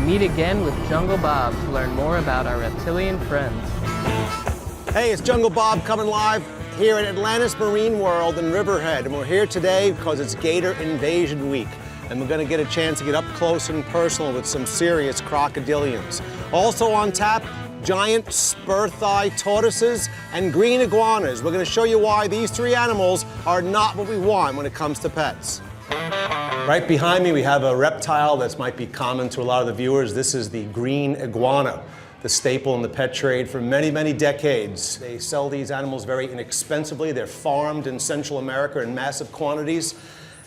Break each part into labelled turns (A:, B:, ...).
A: Meet again with Jungle Bob to learn more about our reptilian friends.
B: Hey, it's Jungle Bob coming live here at Atlantis Marine World in Riverhead. And we're here today because it's Gator Invasion Week. And we're going to get a chance to get up close and personal with some serious crocodilians. Also on tap, giant spur-thigh tortoises and green iguanas. We're going to show you why these three animals are not what we want when it comes to pets. Right behind me, we have a reptile that might be common to a lot of the viewers. This is the green iguana, the staple in the pet trade for many, many decades. They sell these animals very inexpensively. They're farmed in Central America in massive quantities.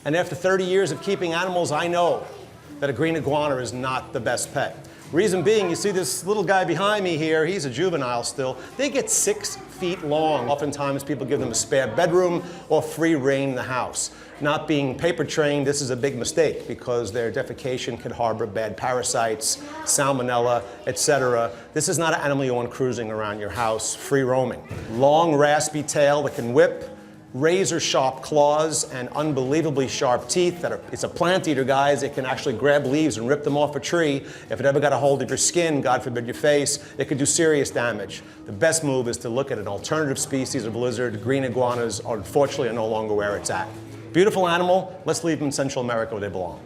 B: And after 30 years of keeping animals, I know that a green iguana is not the best pet. Reason being, you see this little guy behind me here, he's a juvenile still. They get 6 feet long. Oftentimes people give them a spare bedroom or free reign in the house. Not being paper trained, this is a big mistake because their defecation could harbor bad parasites, salmonella, etc. This is not an animal you want cruising around your house, free roaming. Long, raspy tail that can whip, razor-sharp claws, and unbelievably sharp teeth. It's a plant eater, guys. It can actually grab leaves and rip them off a tree. If it ever got a hold of your skin, God forbid your face, it could do serious damage. The best move is to look at an alternative species of lizard. Green iguanas, unfortunately, are no longer where it's at. Beautiful animal. Let's leave them in Central America where they belong.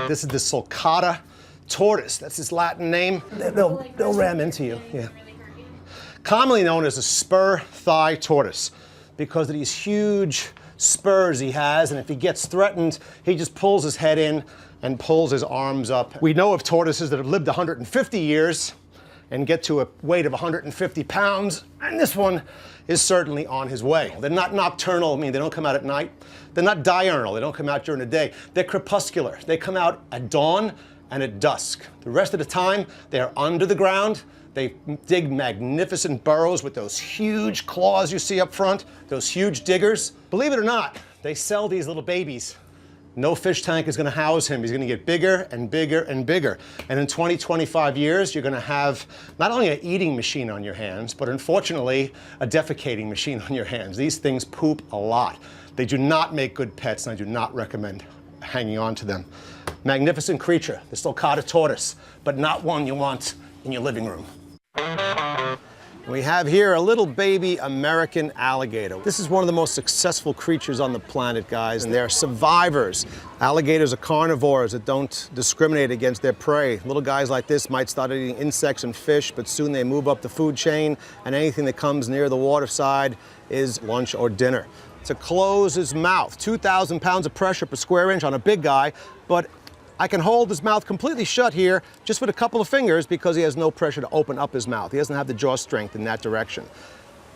B: This is the Sulcata Tortoise. That's its Latin name. They'll ram into you. Yeah. Commonly known as a spur-thigh tortoise, because of these huge spurs he has, and if he gets threatened, he just pulls his head in and pulls his arms up. We know of tortoises that have lived 150 years and get to a weight of 150 pounds, and this one is certainly on his way. They're not nocturnal, I mean, they don't come out at night. They're not diurnal, they don't come out during the day. They're crepuscular. They come out at dawn and at dusk. The rest of the time, they're under the ground. They dig magnificent burrows with those huge claws you see up front, those huge diggers. Believe it or not, they sell these little babies. No fish tank is going to house him. He's going to get bigger and bigger and bigger. And in 20, 25 years, you're going to have not only an eating machine on your hands, but unfortunately, a defecating machine on your hands. These things poop a lot. They do not make good pets, and I do not recommend hanging on to them. Magnificent creature, the Sulcata tortoise, but not one you want in your living room. We have here a little baby American alligator. This is one of the most successful creatures on the planet, guys, and they're survivors. Alligators are carnivores that don't discriminate against their prey. Little guys like this might start eating insects and fish, but soon they move up the food chain, and anything that comes near the waterside is lunch or dinner. To close his mouth, 2,000 pounds of pressure per square inch on a big guy, but I can hold his mouth completely shut here just with a couple of fingers because he has no pressure to open up his mouth. He doesn't have the jaw strength in that direction.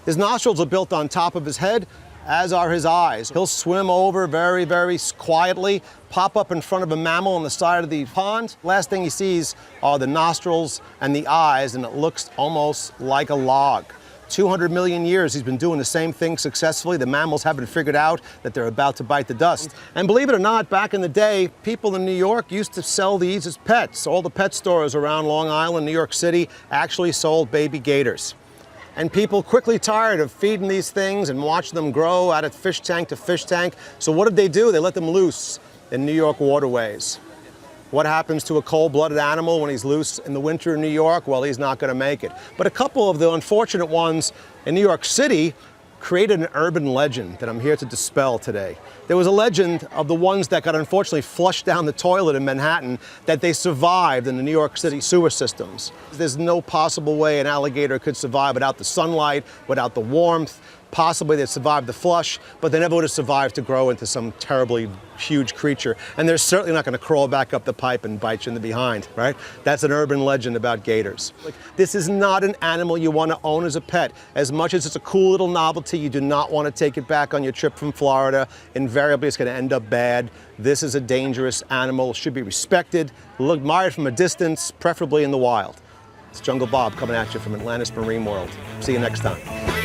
B: His nostrils are built on top of his head, as are his eyes. He'll swim over very, very quietly, pop up in front of a mammal on the side of the pond. Last thing he sees are the nostrils and the eyes, and it looks almost like a log. 200 million years he's been doing the same thing successfully. The mammals haven't figured out that they're about to bite the dust. And believe it or not, back in the day, people in New York used to sell these as pets. All the pet stores around Long Island, New York City, actually sold baby gators. And people quickly tired of feeding these things and watching them grow out of fish tank to fish tank. So what did they do? They let them loose in New York waterways. What happens to a cold-blooded animal when he's loose in the winter in New York? Well, he's not going to make it. But a couple of the unfortunate ones in New York City created an urban legend that I'm here to dispel today. There was a legend of the ones that got unfortunately flushed down the toilet in Manhattan, that they survived in the New York City sewer systems. There's no possible way an alligator could survive without the sunlight, without the warmth. Possibly they'd survive the flush, but they never would have survived to grow into some terribly huge creature. And they're certainly not going to crawl back up the pipe and bite you in the behind, right? That's an urban legend about gators. This is not an animal you want to own as a pet. As much as it's a cool little novelty, you do not want to take it back on your trip from Florida. Invariably, it's going to end up bad. This is a dangerous animal, should be respected, admired from a distance, preferably in the wild. It's Jungle Bob coming at you from Atlantis Marine World. See you next time.